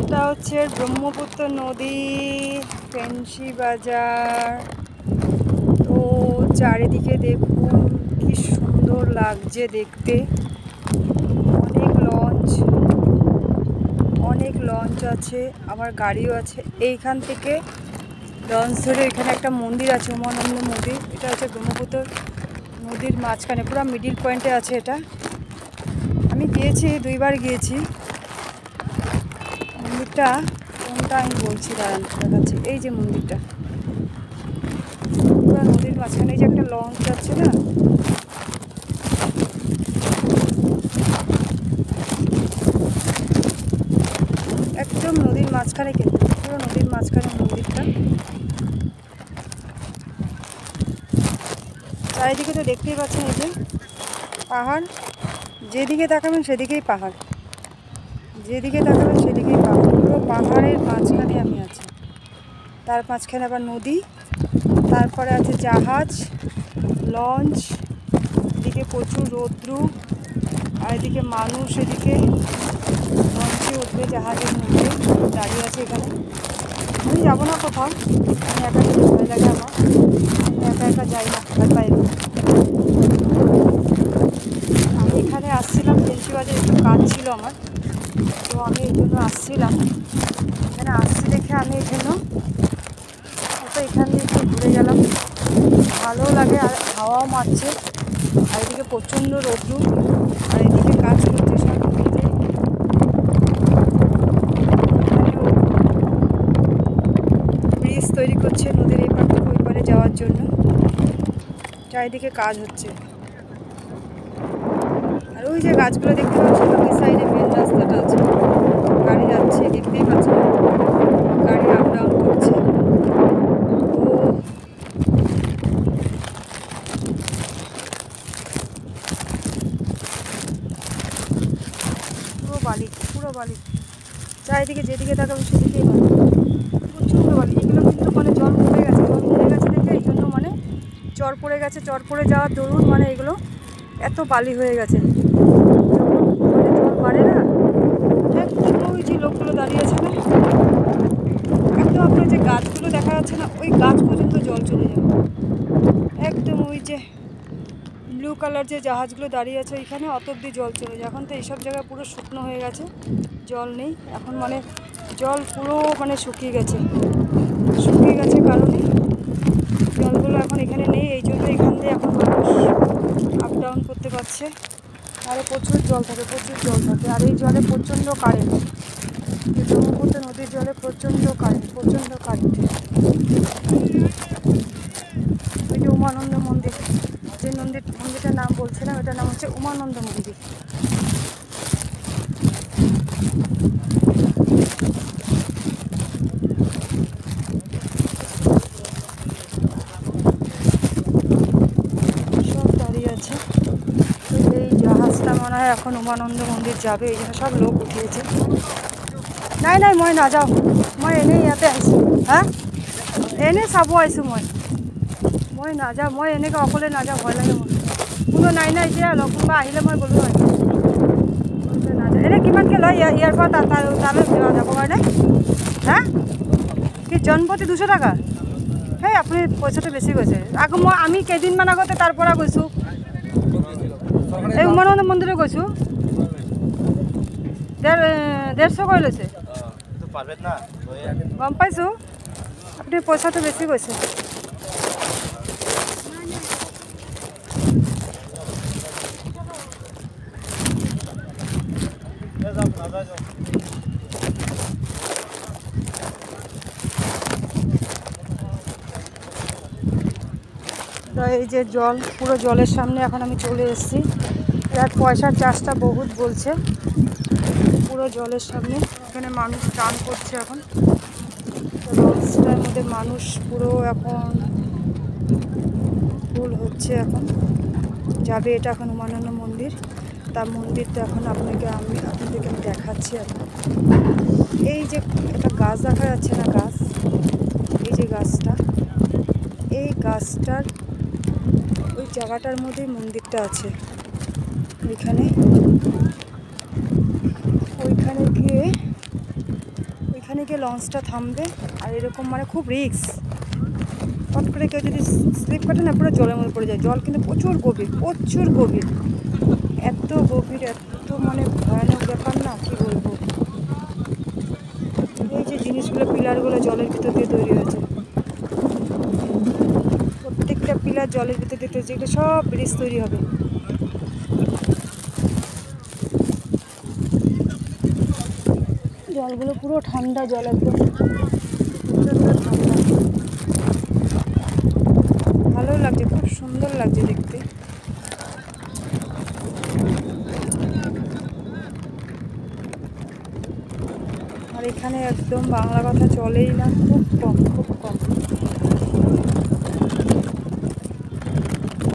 এটা হচ্ছে ব্রহ্মপুত্র নদী, ফেন্সি বাজার। তো চারিদিকে দেখুন কি সুন্দর লাগছে দেখতে। অনেক লঞ্চ আছে, আবার গাড়িও আছে। এইখান থেকে লঞ্চ ধরে এখানে একটা মন্দির আছে, উমানন্দ মন্দির। এটা হচ্ছে ব্রহ্মপুত্র নদীর মাঝখানে, পুরো মিডিল পয়েন্টে আছে এটা। আমি গিয়েছি, 2বার গিয়েছি। মন্দিরটা কোনটা আমি বলছি, দাঁড়ান দেখাচ্ছি। এই যে মন্দিরটা পুরো নদীর মাঝখানে, এই যে একটা লঞ্চ যাচ্ছে না, একদম নদীর মাঝখানে, কিন্তু পুরো নদীর মাঝখানে মন্দিরটা। চারিদিকে তো দেখতেই পাচ্ছেন, এই যে পাহাড়, যেদিকে তাকাবেন সেদিকেই পাহাড়, যেদিকে তাকাবেন সেদিকেই পাহাড়। পুরো পাহাড়ের মাঝখানে আমি আছি। তার মাঝখানে আবার নদী, তারপরে আছে জাহাজ, লঞ্চ, এদিকে প্রচুর রৌদ্র, আর এদিকে মানুষ, এদিকে লঞ্চে উঠবে, জাহাজের মধ্যে দাঁড়িয়ে আছে এখানে। আমি যাবো না কোথাও, আমি একা যেতে ভয় লাগে আমার, আমি একা একা যাই না, ভয় পাই না। আমি এখানে আসছিলাম ফেন্সি বাজারে, একটু কাজ ছিল আমার, তো আমি এই জন্য আসছিলাম। এখানে আসছি দেখে আমি এই জন্য এখান দিয়ে একটু ঘুরে গেলাম, ভালো লাগে, আর হাওয়াও মারছে। আর এদিকে প্রচণ্ড রৌদ্র, আর এদিকে কাজ করছে সব নদীতে। ব্রিজ তৈরি করছে নদীর এই পার থেকে ওই পারে যাওয়ার জন্য, চারিদিকে কাজ হচ্ছে। আর ওই যে গাছগুলো দেখতে পাচ্ছেন, ওই সাইডে মেন রাস্তাটা আছে, গাড়ি যাচ্ছে, দেখতেই পাচ্ছেন, গাড়ি আপ ডাউন করছে। পুরো বালি, চারিদিকে যেদিকে তাকাবেন সেদিকেই বালি, প্রচণ্ড বালি। এগুলো কিন্তু মানে জল পড়ে গেছে দেখে, এই জন্য মানে চর পড়ে গেছে, চর পড়ে যাওয়ার দরুন মানে এগুলো এত বালি হয়ে গেছে। মানে জল বাড়ে না, একদম ওই যে লোকগুলো দাঁড়িয়ে আছে না, একদম আপনার যে গাছগুলো দেখা যাচ্ছে না, ওই গাছ পর্যন্ত জল চলে যাবে। একদম ওই যে ব্লু কালার যে জাহাজগুলো দাঁড়িয়ে আছে ওইখানে, অত অব্দি জল চলে যায়। এখন তো এইসব জায়গায় পুরো শুকনো হয়ে গেছে, জল নেই এখন, মানে জল পুরো মানে শুকিয়ে গেছে কারণে জলগুলো এখন এখানে নেই। এই জন্য এখান দিয়ে এখন মানুষ আপ ডাউন করতে পারছে। আরও প্রচুর জল থাকে, আর এই জলে প্রচণ্ড কারেন্ট, ব্রহ্মপুত্র নদীর জলে প্রচণ্ড কারেন্ট। ওই যে উমানন্দ মন্দির, যে মন্দিরটার নাম বলছিলাম, ওটার নাম হচ্ছে উমানন্দ মন্দির। সব দাঁড়িয়ে আছে। এই জাহাজটা মনে হয় এখন উমানন্দ মন্দির যাবে, এই জন্য সব লোক উঠিয়েছে। নাই মই নাযাওঁ, মই এনেই ইয়াতে আহিছোঁ। এনেই চাব আহিছোঁ মই নাযাওঁ, মই এনেকৈ অকলে নাযাওঁ, ভয় লাগে মোৰ। কোনো নাই এতিয়া, কোনোবা আহিলে মই গ'লোঁ হয়। নাযাওঁ। এনেই কিমানকৈ লয় ইয়াৰ পৰা তালৈ যাবৰ কাৰণে? কি জনপ্ৰতি 200 টাকা? সেই আপুনি পইচাটো বেছি কৈছে। আকৌ আমি কেইদিনমান আগতে তাৰ পৰা গৈছোঁ, এই উমানন্দ মন্দিৰত গৈছোঁ, 150 কৰি লৈছে। গম পাইছোঁ, আপুনি পইচাটো বেছি কৈছে। এই যে জল, পুরো জলের সামনে এখন আমি চলে এসেছি। এর পয়সার চার্জটা বহুত বলছে, পুরো জলের সামনে। এখানে মানুষ স্নান করছে এখন, লঞ্চটার মধ্যে মানুষ পুরো এখন ফুল হচ্ছে, এখন যাবে। এটা এখন উমানন্দ মন্দির, তার মন্দিরটা এখন আপনাদেরকে আমি দেখাচ্ছি। এখন এই যে একটা গাছ দেখা যাচ্ছে না, গাছ, এই যে গাছটা, এই গাছটার ওই জায়গাটার মধ্যেই মন্দিরটা আছে। ওইখানে গিয়ে এখানে গিয়ে লঞ্চটা থামবে। আর এরকম মানে খুব রিস্ক, হট করে কেউ যদি স্লিপ কাটে না পুরো জলের মধ্যে পড়ে যায়। জল কিন্তু প্রচুর গভীর, প্রচুর গভীর, এত গভীর, এত মানে ভয়ানক ব্যাপার না, কি বলবো। এই যে জিনিসগুলো, পিলারগুলো জলের ভিতর দিয়ে তৈরি হয়েছে, প্রত্যেকটা পিলার জলের ভিতর দিয়ে তৈরি, এগুলো সব ব্রিজ তৈরি হবে। জলগুলো পুরো ঠান্ডা জল, একদম প্রচণ্ড ঠান্ডা, ভালো লাগছে, খুব সুন্দর লাগছে দেখতে। আর এখানে একদম বাংলা কথা চলেই না, খুব কম, খুব